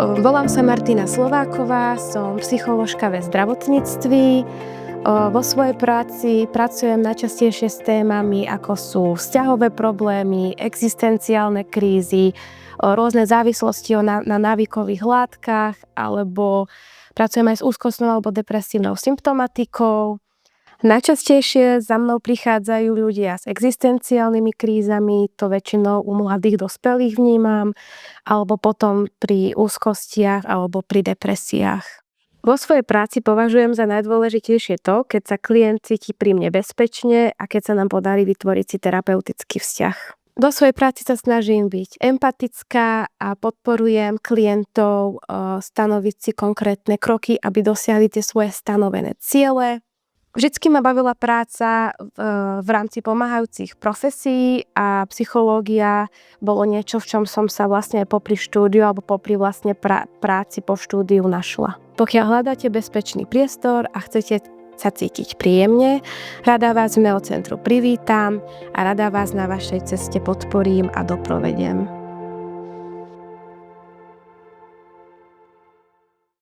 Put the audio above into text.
Volám sa Martina Slováková, som psycholožka ve zdravotníctví. Vo svojej práci pracujem najčastejšie s témami, ako sú vzťahové problémy, existenciálne krízy, rôzne závislosti na návykových látkach, alebo pracujem aj s úzkostnou alebo depresívnou symptomatikou. Najčastejšie za mnou prichádzajú ľudia s existenciálnymi krízami, to väčšinou u mladých dospelých vnímam, alebo potom pri úzkostiach alebo pri depresiách. Vo svojej práci považujem za najdôležitejšie to, keď sa klient cíti pri mne bezpečne a keď sa nám podarí vytvoriť si terapeutický vzťah. Do svojej práci sa snažím byť empatická a podporujem klientov stanoviť si konkrétne kroky, aby dosiahli tie svoje stanovené ciele. Vždycky ma bavila práca v rámci pomáhajúcich profesí a psychológia bolo niečo, v čom som sa vlastne popri štúdiu alebo popri vlastne práci po štúdiu našla. Pokiaľ hľadáte bezpečný priestor a chcete sa cítiť príjemne, rada vás v Neocentru privítam a rada vás na vašej ceste podporím a doprovediem.